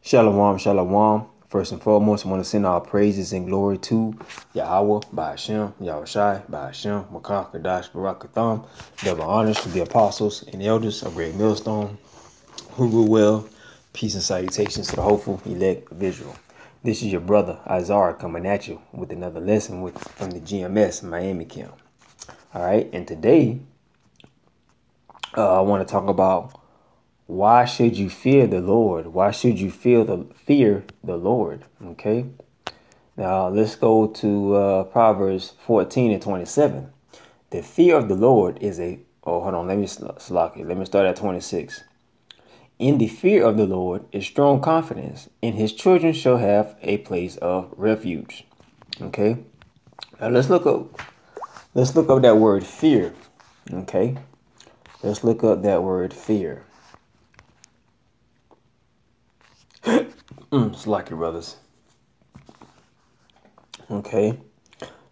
Shalom, shalom. First and foremost, I want to send all praises and glory to Yahweh, Ba'ashem, Yahushai, Ba'ashem, Makah, Kadash, Barakatham. Double honors to the apostles and elders of Great Millstone, who rule well. Peace and salutations to the hopeful elect of Israel. This is your brother, Izar, coming at you with another lesson from the GMS Miami Camp. All right, and today I want to talk about why should you fear the Lord? Why should you fear the Lord? Okay. Now let's go to Proverbs 14 and 27. The fear of the Lord is a. Oh, hold on. Let me slock it. Let me start at 26. In the fear of the Lord is strong confidence, and his children shall have a place of refuge. Okay. Now let's look up that word fear. Okay. Let's look up that word fear. Slock it, brothers. Okay.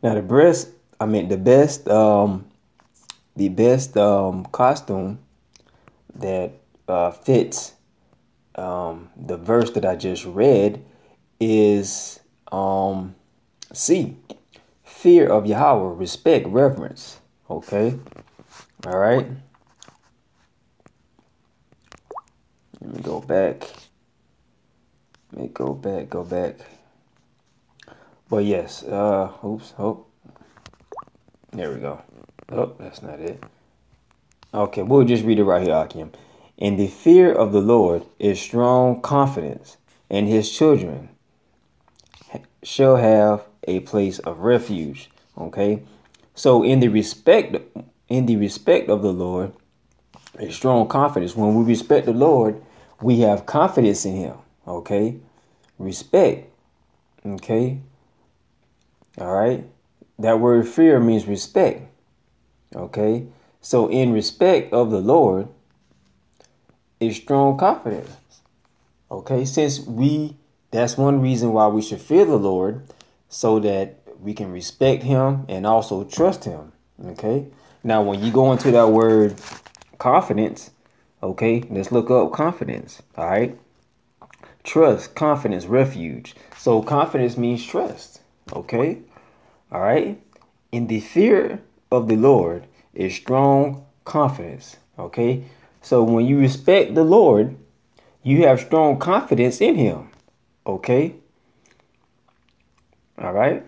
Now the best costume that fits the verse that I just read is C. Fear of Yahweh, respect, reverence. Okay. All right. Let me go back. Go back. But yes, oops, there we go. Oh, that's not it. Okay, we'll just read it right here, Akim. And the fear of the Lord is strong confidence, and his children shall have a place of refuge. Okay, so in the respect of the Lord is strong confidence. When we respect the Lord, we have confidence in him. Okay, respect. Okay. All right. That word fear means respect. Okay. So in respect of the Lord is strong confidence. Okay. That's one reason why we should fear the Lord, so that we can respect him and also trust him. Okay. Now, when you go into that word confidence, okay, let's look up confidence. All right. Trust, confidence, refuge. So confidence means trust. Okay. All right. In the fear of the Lord is strong confidence. Okay. So when you respect the Lord, you have strong confidence in him. Okay. All right.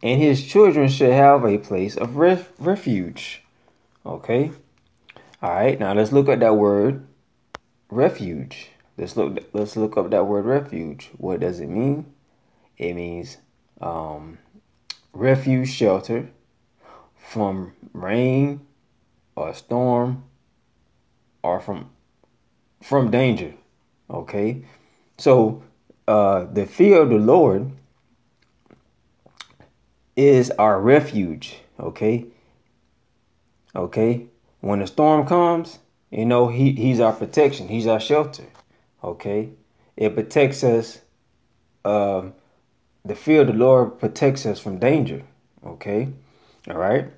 And his children should have a place of refuge. Okay. All right. Now let's look at that word refuge. Let's look up that word refuge. What does it mean? It means refuge, shelter from rain or storm or from danger. Okay. So the fear of the Lord is our refuge. Okay. Okay. When a storm comes, he's our protection. He's our shelter. Okay. It protects us. The fear of the Lord protects us from danger. Okay. All right.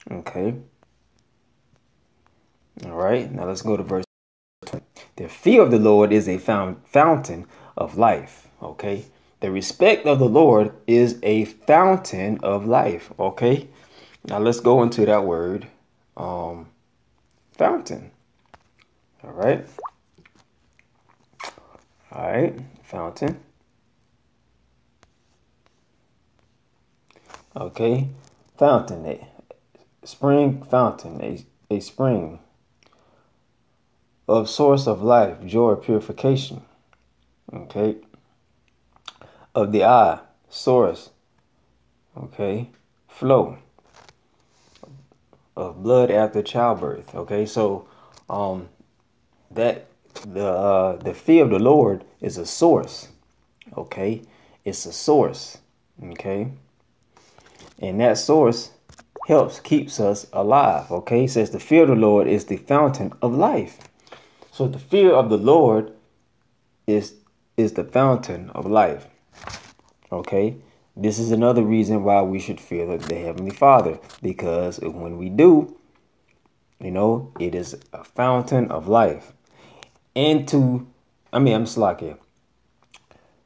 Okay. All right. Now let's go to verse 20. The fear of the Lord is a fountain of life. Okay. The respect of the Lord is a fountain of life. Okay. Now let's go into that word, fountain. All right. All right. Fountain. Okay. Fountain. A spring fountain. A spring of source of life, joy, purification. Okay. Of the eye, source. Okay. Flow of blood after childbirth. Okay. So that the fear of the Lord is a source. Okay. It's a source. Okay. And that source keeps us alive. Okay. It says the fear of the Lord is the fountain of life. So the fear of the Lord is the fountain of life. Okay. This is another reason why we should fear the Heavenly Father, because when we do, it is a fountain of life. and I'm slacking.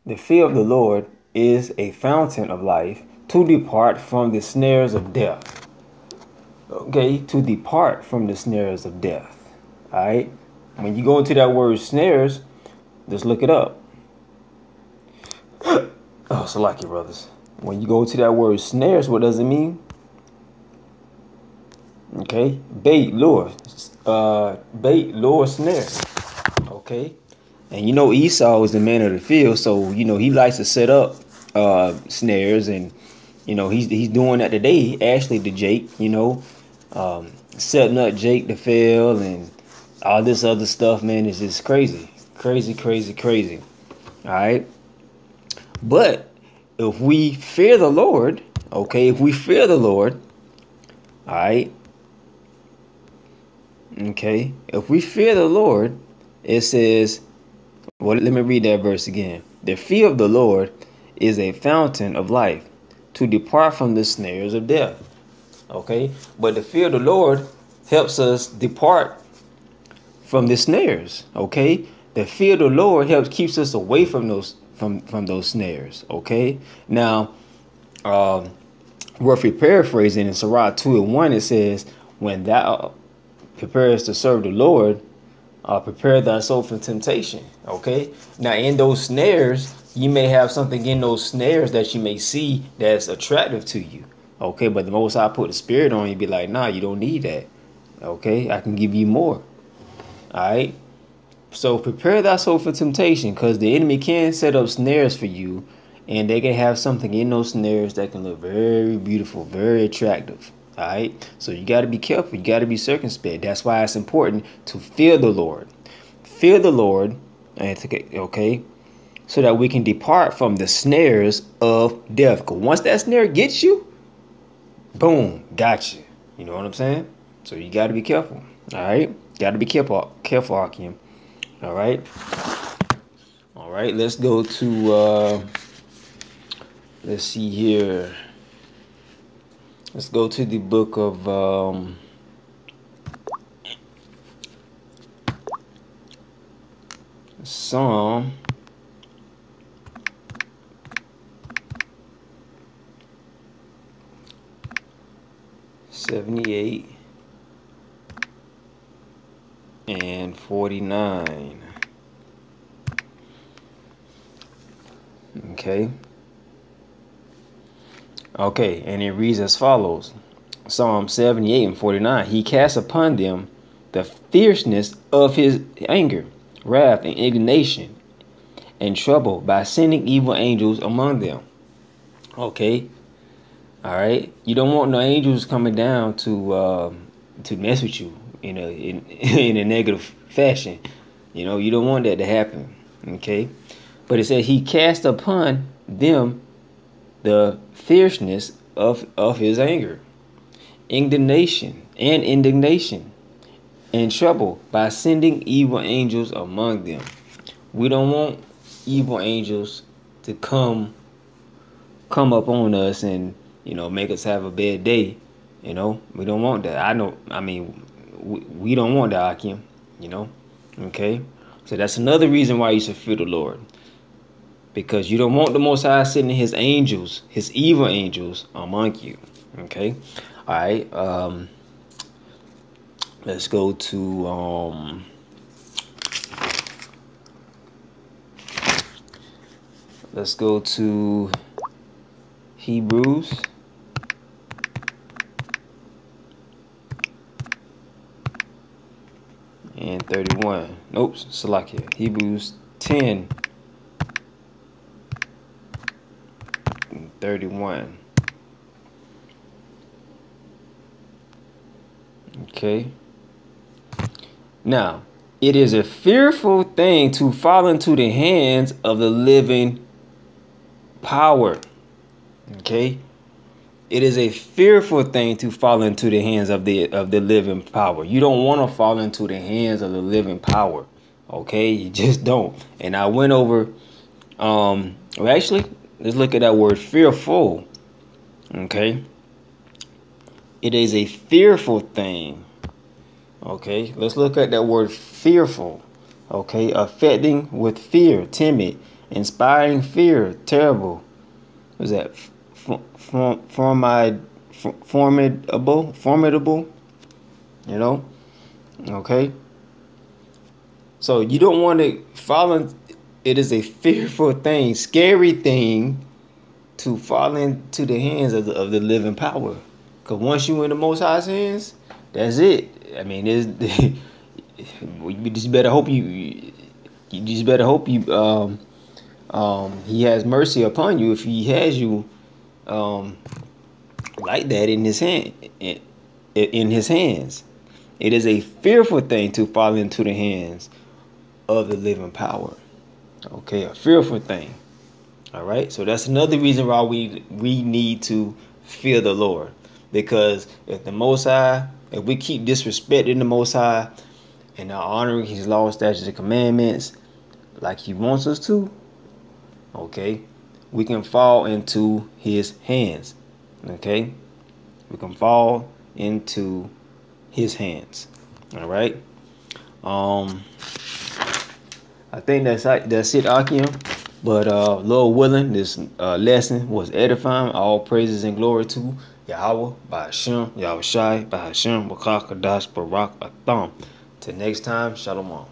The fear of the Lord is a fountain of life to depart from the snares of death. Okay, to depart from the snares of death. All right. When you go into that word snares, just look it up. Oh, Salaki, brothers. When you go to that word snares, what does it mean? Okay, bait, lure, snare. Okay, and you know Esau is the man of the field, so you know he likes to set up snares, and you know he's doing that today. Actually, to Jake, you know, setting up Jake to fail and all this other stuff. Man, is just crazy. All right, but if we fear the Lord, okay, all right. Okay, if we fear the Lord, it says, well, let me read that verse again. The fear of the Lord is a fountain of life to depart from the snares of death. Okay, but the fear of the Lord helps us depart from the snares. Okay, the fear of the Lord keeps us away from those snares. Okay, now, roughly paraphrasing in Sirach 2:1, it says, when thou prepares to serve the Lord, prepare thyself for temptation. Okay. Now, in those snares, you may have something in those snares that you may see that's attractive to you. Okay. But the Most High put the Spirit on you, be like, nah, you don't need that. Okay. I can give you more. All right. So prepare thyself for temptation, because the enemy can set up snares for you, and they can have something in those snares that can look very beautiful, very attractive. All right. So you got to be careful. You got to be circumspect. That's why it's important to fear the Lord. Fear the Lord, okay, so that we can depart from the snares of death. Because once that snare gets you, boom, got you. You know what I'm saying? So you got to be careful. All right. Got to be careful, Hakeem. All right. All right. Let's go to, let's see here. Let's go to the book of Psalm 78 and 49. Okay, and it reads as follows. Psalm 78 and 49. He casts upon them the fierceness of his anger, wrath, and indignation, and trouble by sending evil angels among them. Okay. All right. You don't want no angels coming down to mess with you in a negative fashion. You know, you don't want that to happen. Okay. But it says he cast upon them the fierceness of his anger, indignation, and trouble by sending evil angels among them. We don't want evil angels to come up on us and, you know, make us have a bad day. You know, we don't want that. We don't want that, Hakeem. You know, okay. So that's another reason why you should fear the Lord, because you don't want the Most High sending his angels, his evil angels, among you. Okay. All right. Let's go to Hebrews. And 31. Nope, Salakia. Hebrews 10 and 31. Okay. Now, it is a fearful thing to fall into the hands of the living power. Okay. It is a fearful thing to fall into the hands of the living power. You don't want to fall into the hands of the living power. Okay, you just don't. And I went over. Actually, let's look at that word fearful. Okay, it is a fearful thing. Okay, let's look at that word fearful. Okay, affecting with fear, timid, inspiring fear, terrible. What is that? Formidable. You know. Okay. So you don't want to fall in. It is a fearful thing, scary thing to fall into the hands of the living power. Because once you in the Most High's hands, that's it. I mean, you just better hope you just better hope he has mercy upon you if he has you like that in his hand in his hands. It is a fearful thing to fall into the hands of the living power. Okay, a fearful thing. All right, so that's another reason why we need to fear the Lord, because if the Most High, if we keep disrespecting the Most High and not honoring His laws, statutes, and commandments like He wants us to, okay, we can fall into His hands. Okay, we can fall into His hands. All right. I think that's it, Akim. But Lord willing, this lesson was edifying. All praises and glory to Yahweh, by Hashem, Yahweh Shai, by Hashem, Wakakadash, Barak, Atham. Till next time, Shalom.